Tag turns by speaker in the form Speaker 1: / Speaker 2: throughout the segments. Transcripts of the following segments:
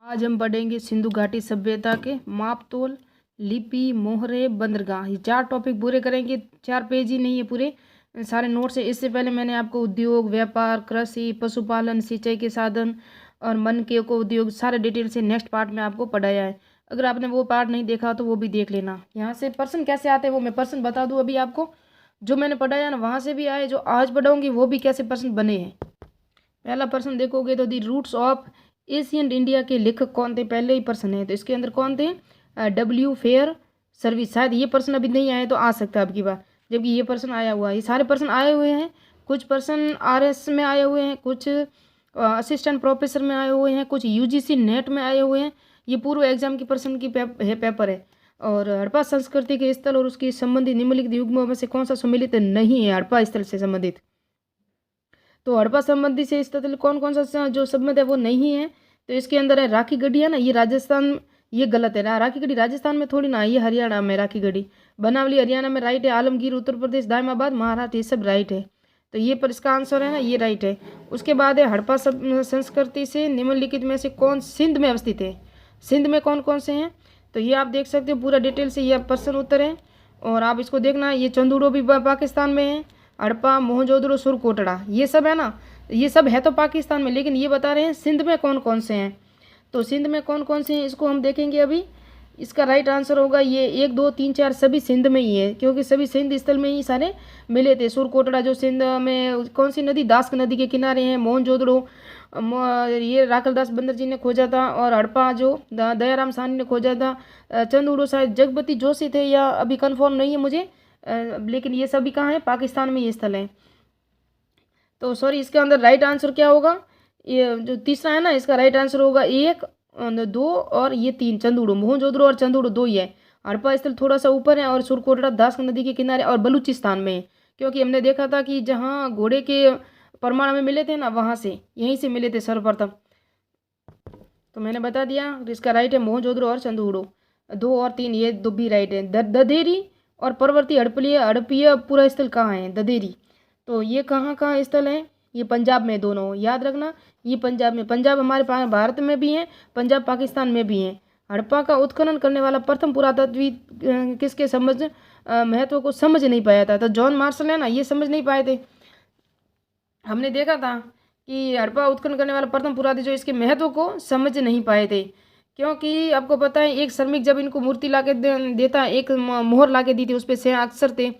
Speaker 1: आज हम पढ़ेंगे सिंधु घाटी सभ्यता के माप तोल, लिपि, मोहरे, बंदरगाह। ये 4 टॉपिक पूरे करेंगे। 4 पेज ही नहीं है, पूरे सारे नोट्स है। इससे पहले मैंने आपको उद्योग, व्यापार, कृषि, पशुपालन, सिंचाई के साधन और मन के को उद्योग सारे डिटेल से नेक्स्ट पार्ट में आपको पढ़ाया है। अगर आपने वो पार्ट नहीं देखा तो वो भी देख लेना। यहाँ से प्रश्न कैसे आते हैं वो मैं प्रश्न बता दूँ अभी आपको। जो मैंने पढ़ाया ना वहाँ से भी आए, जो आज पढ़ाऊँगी वो भी कैसे प्रश्न बने हैं। पहला प्रश्न देखोगे तो the roots of ancient India के लेखक कौन थे, पहले ही प्रश्न है। तो इसके अंदर कौन थे, डब्ल्यू फेयर सर्विस। शायद ये प्रश्न अभी नहीं आए तो आ सकता है अब की बार, जबकि ये प्रश्न आया हुआ है। ये सारे प्रश्न आए हुए हैं। कुछ प्रश्न आरएस में आए हुए हैं, कुछ असिस्टेंट प्रोफेसर में आए हुए हैं, कुछ यूजीसी नेट में आए हुए हैं। ये पूर्व एग्जाम की प्रश्न की पेपर है। और हड़प्पा संस्कृति के स्थल और उसकी संबंधित निम्नलिखित युग्मों में से कौन सा सम्मिलित नहीं है हड़प्पा स्थल से संबंधित। तो हड़प्पा संबंधी से स्थल कौन कौन सा जो संबंध है वो नहीं है। तो इसके अंदर है राखी गढ़ी, है ना, ये राजस्थान, ये गलत है। राखी गढ़ी राजस्थान में थोड़ी ना, ये हरियाणा में राखी गढ़ी। बनावली हरियाणा में राइट है। आलमगीर उत्तर प्रदेश, दायमाबाद महाराष्ट्र, ये सब राइट है। तो ये पर इसका आंसर है ना, ये राइट है। उसके बाद है हड़प्पा संस्कृति से निम्नलिखित में से कौन सिंध में अवस्थित है। सिंध में कौन कौन से हैं तो ये आप देख सकते हो पूरा डिटेल से, ये प्रश्न उत्तर है। और आप इसको देखना, ये चंदूड़ो भी पाकिस्तान में है, हड़प्पा, मोहनजोदड़ो, सुरकोटड़ा, ये सब है ना, ये सब है तो पाकिस्तान में, लेकिन ये बता रहे हैं सिंध में कौन कौन से हैं। तो सिंध में कौन कौन से हैं इसको हम देखेंगे अभी। इसका राइट आंसर होगा ये 1 2 3 4 सभी सिंध में ही है, क्योंकि सभी सिंध स्थल में ही सारे मिले थे। सुरकोटड़ा जो सिंध में कौन सी नदी, दास्क नदी के किनारे हैं। मोहनजोदड़ो ये राखलदास बंदर जी ने खोजा था। और हड़प्पा जो दयाराम साहनी ने खोजा था। चंदूड़ो शायद जगपति जोशी थे, या अभी कन्फर्म नहीं है मुझे, लेकिन ये सभी कहाँ है, पाकिस्तान में ये स्थल है। तो सॉरी, इसके अंदर राइट आंसर क्या होगा, ये जो तीसरा है ना, इसका राइट आंसर होगा 1 2 और ये 3, चंदूड़ो, मोहनजोदड़ो और चंदूड़ो 2 ही है। हड़प्पा स्थल थोड़ा सा ऊपर है, और सुरकोटड़ा दास्क नदी के किनारे और बलूचिस्तान में है। क्योंकि हमने देखा था कि जहाँ घोड़े के प्रमाण में मिले थे ना, वहाँ से यहीं से मिले थे सर्वप्रथम। तो मैंने बता दिया, इसका राइट है मोहनजोदड़ो और चंदूड़ो। 2 और 3 ये 2 भी राइट है। ददेरी और परवर्ती हड़प्पीय हड़प्पीय पूरा स्थल कहाँ है, ददेरी। तो ये कहाँ कहाँ स्थल है, ये पंजाब में, दोनों याद रखना। ये पंजाब में, पंजाब हमारे भारत में भी है, पंजाब पाकिस्तान में भी है। हड़प्पा का उत्खनन करने वाला प्रथम पुरातत्वविद किसके समझ महत्व को समझ नहीं पाया था। तो जॉन मार्शल है ना, ये समझ नहीं पाए थे। हमने देखा था कि हड़प्पा उत्खनन करने वाला प्रथम पुरातत्व जो इसके महत्व को समझ नहीं पाए थे। क्योंकि आपको पता है, एक श्रमिक जब इनको मूर्ति ला के देता, एक मोहर ला के दी थी, उस पर 6 अक्षर थे,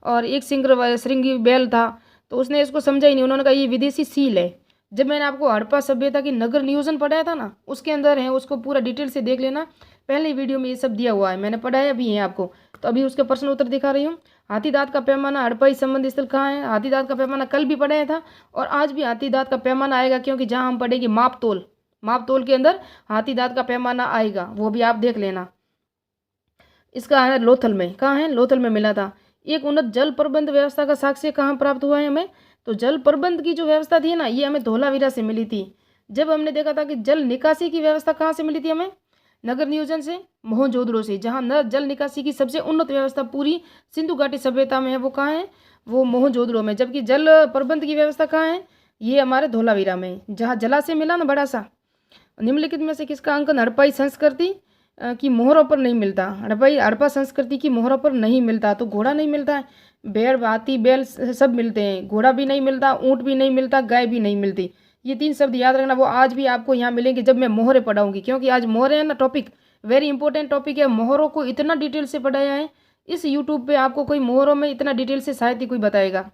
Speaker 1: और एक श्रृंगी बैल था। तो उसने इसको समझा ही नहीं, उन्होंने कहा ये विदेशी सील है। जब मैंने आपको हड़प्पा सभ्यता की नगर नियोजन पढ़ाया था ना, उसके अंदर है, उसको पूरा डिटेल से देख लेना। पहले वीडियो में ये सब दिया हुआ है, मैंने पढ़ाया भी है आपको। तो अभी उसके प्रश्न उत्तर दिखा रही हूँ। हाथीदांत का पैमाना, हड़प्पा संबंधी स्थल कहाँ है। हाथीदांत का पैमाना कल भी पढ़ाया था, और आज भी हाथीदांत का पैमाना आएगा, क्योंकि जहाँ हम पढ़ेंगे माप तोल, माप तोल के अंदर हाथीदांत का पैमाना आएगा, वो भी आप देख लेना। इसका है लोथल में, कहाँ है, लोथल में मिला था। एक उन्नत जल प्रबंध व्यवस्था का साक्ष्य कहाँ प्राप्त हुआ है हमें। तो जल प्रबंध की जो व्यवस्था थी ना, ये हमें धोलावीरा से मिली थी। जब हमने देखा था कि जल निकासी की व्यवस्था कहाँ से मिली थी हमें, नगर नियोजन से, मोहनजोदड़ो से। जहाँ न जल निकासी की सबसे उन्नत व्यवस्था पूरी सिंधु घाटी सभ्यता में है, वो कहाँ है, वो मोहनजोदड़ो में। जबकि जल प्रबंध की व्यवस्था कहाँ है, ये हमारे धोलावीरा में, जहाँ जलाशय मिला ना बड़ा सा। निम्नलिखित में से किसका अंकन हड़प्पाई संस्कृति की मोहरों पर नहीं मिलता। हड़प्पा संस्कृति की मोहरों पर नहीं मिलता। तो घोड़ा नहीं मिलता है, भेड़, हाथी, बैल सब मिलते हैं, घोड़ा भी नहीं मिलता, ऊँट भी नहीं मिलता, गाय भी नहीं मिलती। ये 3 शब्द याद रखना, वो आज भी आपको यहाँ मिलेंगे जब मैं मोहरे पढ़ाऊंगी। क्योंकि आज मोहरे है ना टॉपिक, वेरी इंपॉर्टेंट टॉपिक है। मोहरों को इतना डिटेल से पढ़ाया है इस यूट्यूब पे, आपको कोई मोहरों में इतना डिटेल से शायद ही कोई बताएगा।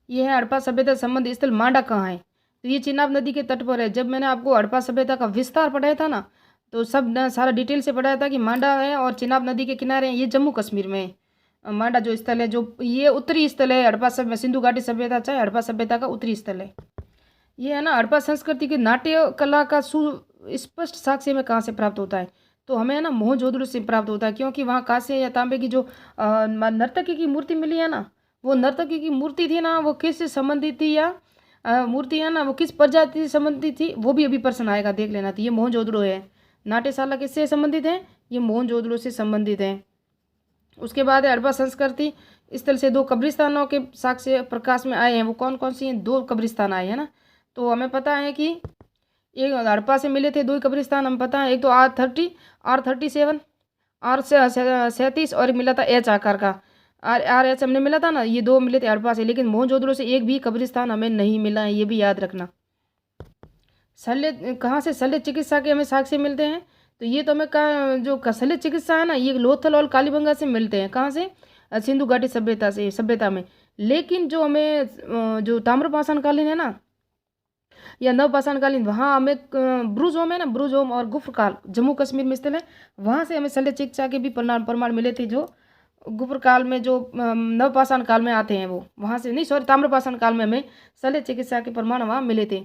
Speaker 1: ये है हड़प्पा सभ्यता संबंध स्थल मांडा कहाँ है। तो ये चिनाब नदी के तट पर है। जब मैंने आपको हड़प्पा सभ्यता का विस्तार पढ़ाया था ना, तो सब सारा डिटेल से पढ़ाया था कि मांडा है और चिनाब नदी के किनारे हैं, ये जम्मू कश्मीर में है। मांडा जो स्थल है, जो ये उत्तरी स्थल है हड़प्पा सभ्यता, सिंधु घाटी सभ्यता चाहे हड़प्पा सभ्यता का उत्तरी स्थल है। ये है ना, हड़प्पा संस्कृति की नाट्य कला का सुस्पष्ट साक्ष्य में कहाँ से प्राप्त होता है। तो हमें है ना मोहनजोदड़ो से प्राप्त होता है, क्योंकि वहाँ कांसे या तांबे की जो नर्तकी की मूर्ति मिली है ना, वो नर्तकी की मूर्ति थी ना, वो किससे संबंधित थी, या मूर्ति है ना, वो किस प्रजाति से संबंधित थी, वो भी अभी प्रश्न आएगा, देख लेना। तो ये मोहनजोदड़ो है। नाट्यशाला किससे संबंधित है, ये मोहनजोदड़ो से संबंधित है। उसके बाद है हड़प्पा संस्कृति स्थल से 2 कब्रिस्तानों के साक्ष्य प्रकाश में आए हैं। वो कौन कौन सी हैं, 2 कब्रिस्तान आए हैं ना। तो हमें पता है कि एक हड़प्पा से मिले थे दो ही कब्रिस्तान हम पता है, एक तो R37, R37 और एक मिला था H आकार का, RH हमने मिला था ना, ये दो मिले थे हड़प्पा से, लेकिन मोहनजोदड़ो से एक भी कब्रिस्तान हमें नहीं मिला है, ये भी याद रखना। शल्य कहाँ से शल्य चिकित्सा के हमें साक्ष्य मिलते हैं, तो ये तो हमें जो शल्य चिकित्सा है ना, ये लोथल और कालीबंगा से मिलते हैं। कहाँ से? सिंधु घाटी सभ्यता में। लेकिन जो हमें जो ताम्रपाषाण कालीन है ना, या नवपाषाण कालीन, वहाँ हमें ब्रूज होम है ना, ब्रूज होम और गुफ्रकाल जम्मू कश्मीर में स्थित है, वहाँ से हमें शल्य चिकित्सा के भी प्रमाण मिले थे, जो गुप्र काल में जो नवपाषाण काल में आते हैं वो वहाँ से नहीं, सॉरी, ताम्रपाषाण काल में हमें शल्य चिकित्सा के प्रमाण वहाँ मिले थे।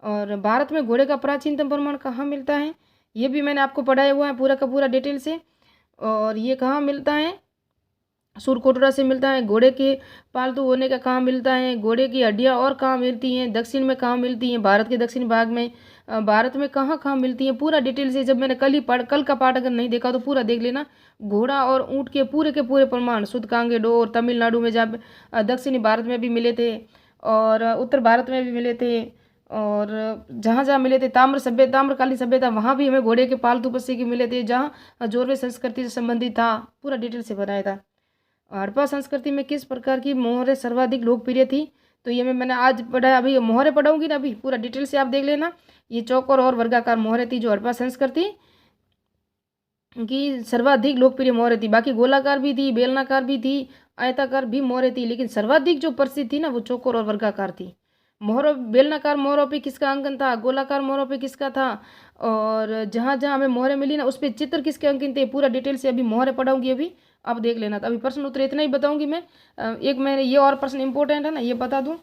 Speaker 1: और भारत में घोड़े का प्राचीनतम प्रमाण कहाँ मिलता है, ये भी मैंने आपको पढ़ाया हुआ है पूरा का पूरा डिटेल से। और ये कहाँ मिलता है? सुरकोटरा से मिलता है। घोड़े के पालतू होने का कहाँ मिलता है? घोड़े की हड्डियाँ और कहाँ मिलती हैं? दक्षिण में कहाँ मिलती हैं? भारत के दक्षिण भाग में, भारत में कहाँ कहाँ मिलती हैं, पूरा डिटेल से। जब मैंने कल का पाठ अगर नहीं देखा तो पूरा देख लेना। घोड़ा और ऊँट के पूरे प्रमाण सूतकांगेडो और तमिलनाडु में, जब दक्षिणी भारत में भी मिले थे और उत्तर भारत में भी मिले थे, और जहाँ जहाँ मिले थे ताम्रकालीन सभ्यता, वहाँ भी हमें घोड़े के पालतू पक्षी के मिले थे, जहाँ जोरवे संस्कृति से संबंधित था, पूरा डिटेल से बताया था। हड़प्पा संस्कृति में किस प्रकार की मोहरें सर्वाधिक लोकप्रिय थी, तो ये मैंने आज पढ़ा, अभी मोहरें पढ़ाऊंगी ना, अभी पूरा डिटेल से आप देख लेना। ये चौकोर और वर्गाकार मोहरें थी जो हड़प्पा संस्कृति की सर्वाधिक लोकप्रिय मोहरें थी। बाकी गोलाकार भी थी, बेलनाकार भी थी, आयताकार भी मोहरें थी, लेकिन सर्वाधिक जो प्रसिद्ध थी ना वो चौकोर और वर्गाकार थी। मोहरों बेलनाकार मोहरों पे किसका अंकन था, गोलाकार मोहरों पे किसका था, और जहाँ जहाँ हमें मोहरें मिली ना उस पर चित्र किसके अंकित थे, पूरा डिटेल से अभी मोहरें पढ़ाऊंगी, अभी आप देख लेना। तो अभी प्रश्न उत्तर इतना ही बताऊंगी मैं। एक मैंने ये और प्रश्न इंपॉर्टेंट है ना, ये बता दूं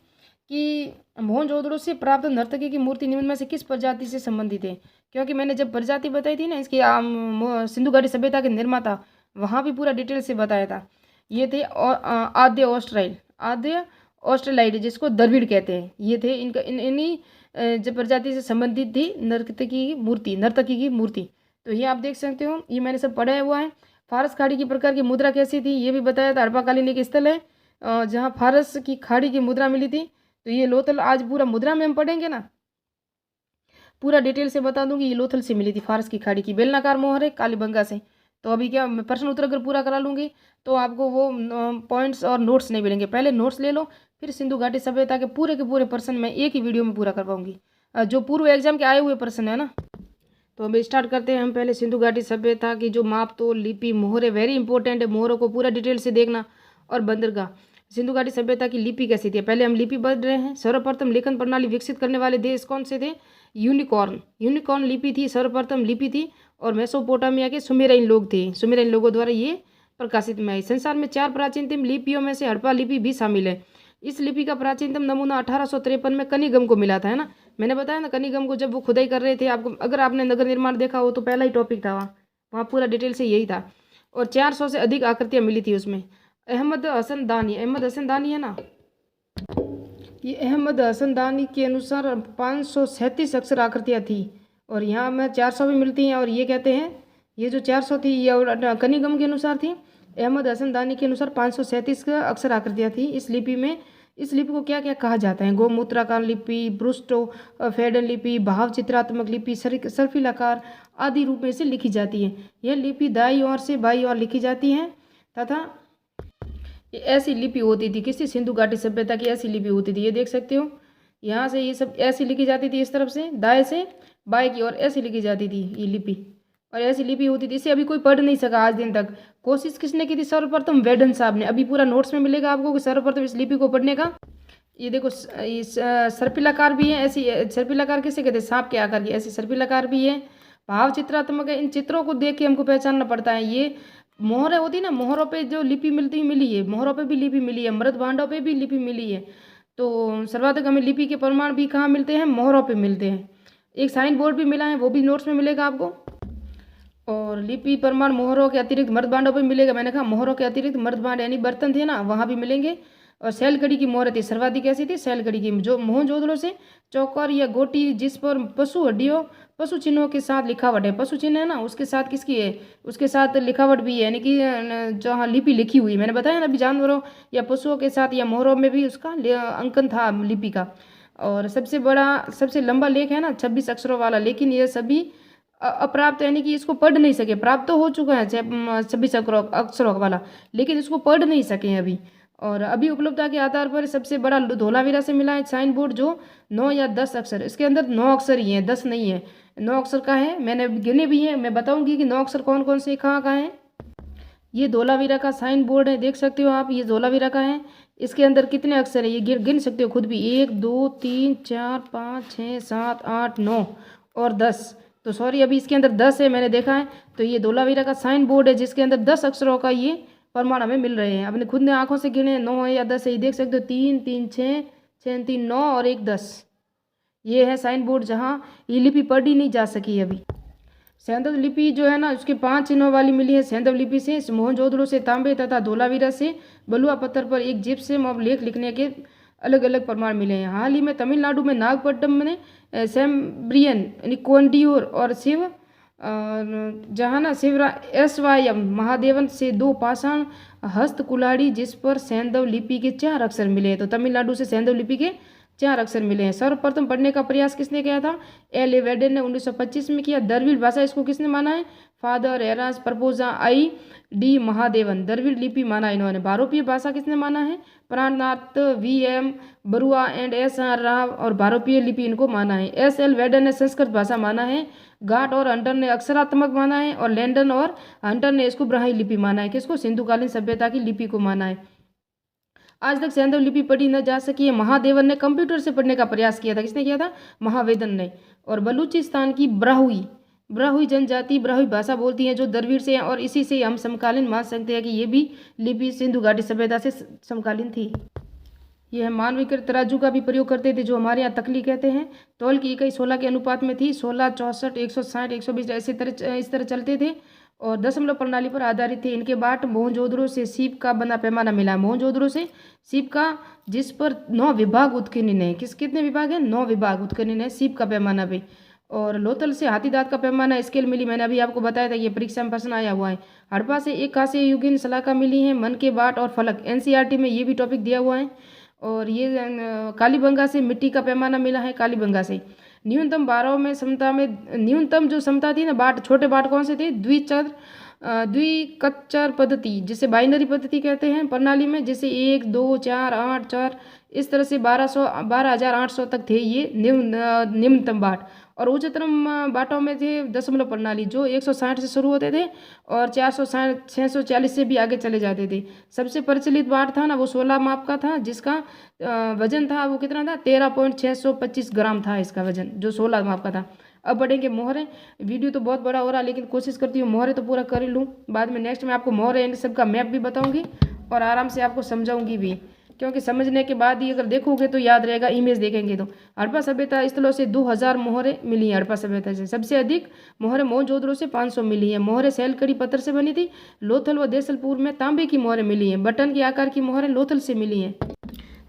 Speaker 1: कि मोहनजोदड़ो से प्राप्त नर्तकी की मूर्ति निम्न में से किस प्रजाति से संबंधित है, क्योंकि मैंने जब प्रजाति बताई थी ना इसकी, सिंधु घाटी सभ्यता के निर्माता, वहाँ भी पूरा डिटेल से बताया था। ये थे आद्य ऑस्ट्रेलाइड, जिसको द्रविड़ कहते हैं, ये थे। इनका इन्हीं जब प्रजाति से संबंधित थी नर्तकी की मूर्ति। तो ये आप देख सकते हो, ये मैंने सब पढ़ा हुआ है। फारस खाड़ी की प्रकार की मुद्रा कैसी थी, ये भी बताया था। हड़प्पाकालीन एक स्थल है जहाँ फारस की खाड़ी की मुद्रा मिली थी। तो ये लोथल, आज पूरा मुद्रा में हम पढ़ेंगे ना, पूरा डिटेल से बता दूंगी। ये लोथल से मिली थी, फारस की खाड़ी की। बेलनाकार मोहर है कालीबंगा से। तो अभी क्या, मैं प्रश्न उत्तर अगर पूरा करा लूँगी तो आपको वो पॉइंट्स और नोट्स नहीं मिलेंगे। पहले नोट्स ले लो, फिर सिंधु घाटी सभ्यता के पूरे प्रश्न मैं एक ही वीडियो में पूरा कर पाऊंगी, जो पूर्व एग्जाम के आए हुए प्रश्न है ना। तो अभी स्टार्ट करते हैं हम। पहले सिंधु घाटी सभ्यता की जो माप तोल लिपि मोहरे, वेरी इंपॉर्टेंट है, मोहरों को पूरा डिटेल से देखना। और बंदरगाह। सिंधु घाटी सभ्यता की लिपि कैसी थी, पहले हम लिपि पढ़ रहे हैं। सर्वप्रथम लेखन प्रणाली विकसित करने वाले देश कौन से थे? यूनिकॉर्न लिपि थी, सर्वप्रथम लिपि थी। और मेसोपोटामिया के सुमेरियन लोग थे, सुमेरियन लोगों द्वारा ये प्रकाशित में आई। संसार में 4 प्राचीनतम लिपियों में से हड़प्पा लिपि भी शामिल है। इस लिपि का प्राचीनतम नमूना 1853 में कनिगम को मिला था, है ना। मैंने बताया ना, कनिगम को जब वो खुदाई कर रहे थे, आपको अगर आपने नगर निर्माण देखा हो तो पहला ही टॉपिक था वहाँ पूरा डिटेल से यही था। और 400 से अधिक आकृतियाँ मिली थी उसमें। अहमद हसन दानी है ना, ये अहमद हसन दानी के अनुसार 537 अक्षर आकृतियाँ थी, और यहाँ में 400 भी मिलती हैं। और ये कहते हैं ये जो 400 थी ये और कनिगम के अनुसार थी, अहमद हसन दानी के अनुसार 537 अक्षर आकृतियाँ थी इस लिपि में। इस लिपि को क्या क्या कहा जाता है? गोमूत्राकार लिपि, ब्रुस्टो फेडन लिपि, भाव चित्रात्मक लिपि, सर्फिलाकार आदि रूप में से लिखी जाती है। यह लिपि दाई ओर से बाई ओर लिखी जाती है तथा ऐसी लिपि होती थी। किसी सिंधु घाटी सभ्यता की ऐसी लिपि होती थी, ये देख सकते हो। यहाँ से ये सब ऐसी लिखी जाती थी, इस तरफ से दाएं से बाएं की ओर ऐसी लिखी जाती थी ये लिपि, और ऐसी लिपि होती थी। इसे अभी कोई पढ़ नहीं सका आज दिन तक। कोशिश किसने की थी? सर्वप्रथम वेडन साहब ने। अभी पूरा नोट्स में मिलेगा आपको कि सर्वप्रथम इस लिपि को पढ़ने का। ये देखो, सर्पिलाकार भी है, ऐसी सर्पिलाकार किसे कहते हैं? सांप के आकार की ऐसी सर्पिलाकार भी है। भाव चित्रात्मक है, इन चित्रों को देख के हमको पहचानना पड़ता है। ये मोहरें होती ना, मोहरों पे जो लिपि मिली है, मोहरों पे भी लिपि मिली है, मृत भांडों पे भी लिपि मिली है। तो सर्वाधिक हमें लिपि के प्रमाण भी कहाँ मिलते हैं? मोहरों पे मिलते हैं। एक साइन बोर्ड भी मिला है, वो भी नोट्स में मिलेगा आपको। और लिपि प्रमाण मोहरों के अतिरिक्त मृत भांडों पे मिलेगा। मैंने कहा मोहरों के अतिरिक्त मृत भांड यानी बर्तन थे ना, वहाँ भी मिलेंगे। और सैलकड़ी की मोहर थी, सर्वाधिक कैसी थी? सैलकड़ी की। जो मोहनजोदड़ो से चौकर या गोटी जिस पर पशु चिन्हों के साथ लिखावट है, पशु चिन्ह है ना, उसके साथ किसकी है? उसके साथ लिखावट भी है, यानी कि जहाँ लिपि लिखी हुई, मैंने बताया ना अभी, जानवरों या पशुओं के साथ या मोहरों में भी उसका अंकन था लिपि का। और सबसे बड़ा सबसे लंबा लेख है ना 26 अक्षरों वाला, लेकिन ये सभी अप्राप्त, यानी कि इसको पढ़ नहीं सके। प्राप्त तो हो चुका है 26 अक्षरों वाला, लेकिन इसको पढ़ नहीं सके अभी। और अभी उपलब्धता के आधार पर सबसे बड़ा धोलावीरा से मिला है साइन बोर्ड, जो 9 या 10 अक्षर, इसके अंदर 9 अक्षर ही हैं, 10 नहीं है, 9 अक्षर का है। मैंने गिने भी हैं, मैं बताऊंगी कि 9 अक्षर कौन कौन से कहाँ कहाँ हैं। ये धोलावीरा का साइन बोर्ड है, देख सकते हो आप, ये धोलावीरा का है। इसके अंदर कितने अक्षर है ये गिन सकते हो खुद भी, 1 2 3 4 5 6 7 8 9 और 10। तो सॉरी, अभी इसके अंदर 10 है, मैंने देखा है। तो ये धोलावीरा का साइन बोर्ड है जिसके अंदर 10 अक्षरों का ये प्रमाण हमें मिल रहे हैं। अपने खुद ने आंखों से गिने 9 है या 10 है, ये देख सकते हो, 3 3 6 6 3 9 और 1 10। ये है साइन बोर्ड जहाँ ये लिपि पढ़ी नहीं जा सकी अभी। सैंधव लिपि जो है ना, उसके 5 चिन्हों वाली मिली है सैंधव लिपि से, मोहनजोदड़ो से तांबे तथा धोलावीरा से बलुआ पत्थर पर एक जिप्सम और लेख लिखने के अलग अलग प्रमाण मिले हैं। हाल ही में तमिलनाडु में नागपट्टनम में सेम्ब्रियन यानी कोंडियोर और शिव जहाँ ना शिवरा एसवायम महादेवन से 2 पाषाण हस्त कुल्हाड़ी जिस पर सैंधव लिपि के 4 अक्षर मिले हैं। तो तमिलनाडु से सैंधव लिपि के 4 अक्षर मिले हैं। सर्वप्रथम पढ़ने का प्रयास किसने किया था? एल ए वेडेन ने 1925 में किया। द्रविड़ भाषा इसको किसने माना है? फादर एरास प्रपोजा आई डी महादेवन, द्रविड़ लिपि माना इन्होंने। भारोपीय भाषा किसने माना है? Prannath V M Barua and S R Rao, और भारोपीय लिपि इनको माना है। एस एल वेडन ने संस्कृत भाषा माना है। गाट और हंटर ने अक्षरात्मक माना है, और लैंडन और हंटर ने इसको ब्राह्मी लिपि माना है। किसको? सिंधुकालीन सभ्यता की लिपि को माना है। आज तक सैंधव लिपि पढ़ी न जा सकी है। महादेवन ने कंप्यूटर से पढ़ने का प्रयास किया था। किसने किया था? महावेदन ने। और बलूचिस्तान की ब्राहुई जनजाति ब्राहुई भाषा बोलती है जो द्रविड़ से है, और इसी से हम समकालीन मान सकते हैं कि ये भी लिपि सिंधु घाटी सभ्यता से समकालीन थी। यह मानवीकृत तराजू का भी प्रयोग करते थे, जो हमारे यहाँ तकली कहते हैं। तौल की इकाई 16 के अनुपात में थी, 16 64 160 120 इस तरह चलते थे, और दशमलव प्रणाली पर आधारित थे। इनके बाट मोहनजोदड़ो से सीप का बना पैमाना मिला। मोहनजोदड़ो से सीप का, जिस पर 9 विभाग उत्कीर्ण है। कितने विभाग हैं? 9 विभाग उत्कीर्ण है सीप का पैमाना पे। और लोथल से हाथी दांत का पैमाना स्केल मिली, मैंने अभी आपको बताया था, ये परीक्षा में प्रश्न आया हुआ है। हड़प्पा से एक कांस्य युगीन सलाखा मिली है। मन के बाट और फलक एनसीईआरटी में ये भी टॉपिक दिया हुआ है। और ये कालीबंगा से मिट्टी का पैमाना मिला है, कालीबंगा से। न्यूनतम 12 में समता में न्यूनतम जो समता थी ना, बाट छोटे बाट कौन से थे? द्विकच्चर पद्धति, जिसे बाइनरी पद्धति कहते हैं प्रणाली में, जैसे 1 2 4 8 4 इस तरह से 12,800 तक थे ये निम्नतम बाट। और उच्चतम बाटों में थे दशमलव प्रणाली, जो 160 से शुरू होते थे और 460 640 से भी आगे चले जाते थे। सबसे प्रचलित बाट था ना, वो 16 माप का था, जिसका वजन था वो कितना था? 13.625 ग्राम था इसका वजन, जो 16 माप का था। अब बढ़ेंगे मोहरे। वीडियो तो बहुत बड़ा हो रहा है, लेकिन कोशिश करती हूँ मोहरे तो पूरा कर ही लूँ। बाद में नेक्स्ट में आपको मोहरे इन सब का मैप भी बताऊँगी और आराम से आपको समझाऊँगी भी, क्योंकि समझने के बाद ही अगर देखोगे तो याद रहेगा, इमेज देखेंगे तो। हड़प्पा सभ्यता स्थलों से 2000 मोहरे मिली है। हड़प्पा सभ्यता से सबसे अधिक मोहरे मोहनजोदड़ो से 500 मिली है। मोहरे सैलकड़ी पत्थर से बनी थी। लोथल व देसलपुर में तांबे की मोहरे मिली है। बटन के आकार की मोहरे लोथल से मिली है।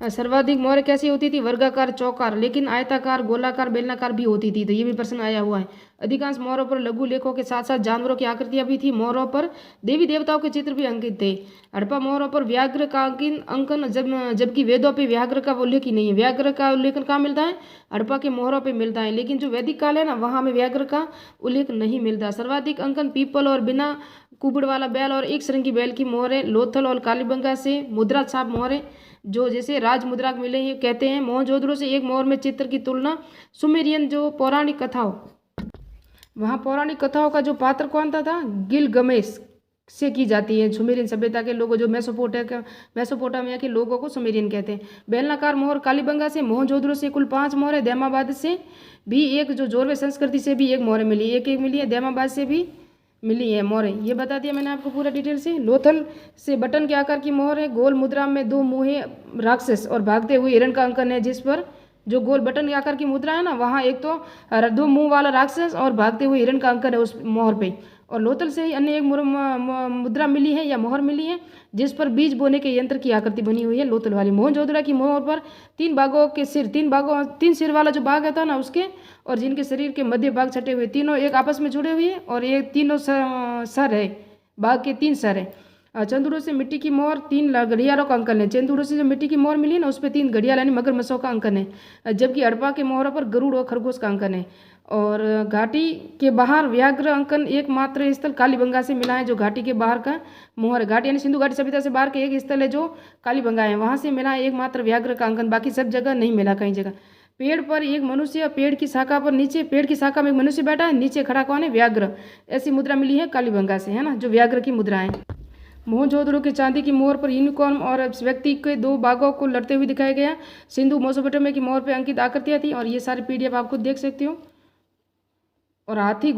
Speaker 1: सर्वाधिक मोहरे कैसी होती थी? वर्गाकार, चौकार, लेकिन आयताकार, गोलाकार, बेलनाकार भी होती थी। तो ये भी प्रश्न आया हुआ है। अधिकांश मोहरों पर लघु लेखों के साथ साथ जानवरों की आकृतियां भी थी। मोहरों पर देवी देवताओं के चित्र भी अंकित थे। हड़प्पा मोहरों पर व्याघ्र का अंकन, जबकि वेदों पे व्याघ्र का उल्लेख ही नहीं है। व्याघ्र का उल्लेख कहाँ मिलता है? हड़प्पा के मोहरों पे मिलता है, लेकिन जो वैदिक काल है ना, वहाँ में व्याघ्र का उल्लेख नहीं मिलता। सर्वाधिक अंकन पीपल और बिना कुबड़ वाला बैल और एक श्रृंगी बैल की मोहरें लोथल और कालीबंगा से मुद्रा छाप मोहरें, जो जैसे राज मुद्रा मिले हैं, कहते हैं। मोहनजोदड़ो से एक मोहर में चित्र की तुलना सुमेरियन जो पौराणिक कथाओं, वहाँ पौराणिक कथाओं का जो पात्र कौन था? गिलगमेश से की जाती है। सुमेरियन सभ्यता के लोगों, जो मेसोपोटामिया के लोगों को सुमेरियन कहते हैं। बेलनाकार मोहर कालीबंगा से। मोहनजोदड़ो से कुल 5 मोहरें। दैमाबाद से भी एक, जो जोरवे संस्कृति से भी एक मोहरें मिली, एक मिली है। दैमाबाद से भी मिली है मोहरें। ये बता दिया मैंने आपको पूरा डिटेल से। लोथल से बटन के आकार की मोहर है। गोल मुद्रा में 2 मुँहे राक्षस और भागते हुए हिरण का अंकन है, जिस पर जो गोल बटन के आकार की मुद्रा है ना, वहाँ एक तो 2 मुंह वाला राक्षस और भागते हुए हिरण का अंकन है उस मोहर पे। और लोथल से ही अन्य एक मुद्रा मिली है या मोहर मिली है, जिस पर बीज बोने के यंत्र की आकृति बनी हुई है, लोथल वाली। मोहनजोदड़ो की मोहर पर 3 बाघों के सिर, 3 सिर वाला जो बाघ था ना उसके, और जिनके शरीर के मध्य भाग छटे हुए, तीनों एक आपस में जुड़े हुए हैं, और ये तीनों सर है, बाघ के 3 सर है। चंदूरों से मिट्टी की मोहर 3 घड़ियालों का अंकन है। चंदूरों से जो मिट्टी की मोहर मिली ना उस पर 3 घड़ियाल यानी मगरमच्छों का अंकन है, जबकि हड़प्पा के मोहरों पर गरुड़ और खरगोश का अंकन है। और घाटी के बाहर व्याघ्र अंकन एकमात्र स्थल कालीबंगा से मिला है, जो घाटी के बाहर का मोहर है। घाटी यानी सिंधु घाटी सभ्यता से बाहर का एक स्थल है जो कालीबंगा है, वहाँ से मिला है एकमात्र व्याघ्र का अंकन, बाकी सब जगह नहीं मिला कहीं जगह। पेड़ पर एक मनुष्य, पेड़ की शाखा पर नीचे, पेड़ की शाखा में एक मनुष्य बैठा है, नीचे खड़ा कौन है? व्याघ्र। ऐसी मुद्रा मिली है कालीबंगा से, है ना, जो व्याघ्र की मुद्रा है। मोहनजोदड़ो के चांदी की मोहर पर यूनिकॉर्न और व्यक्ति के 2 बाघों को लड़ते हुए दिखाया गया। सिंधु मेसोपोटामिया की मोहर पर अंकित आकृतियाँ थी, और ये सारी PDF आप खुद देख सकते हो। और हाथी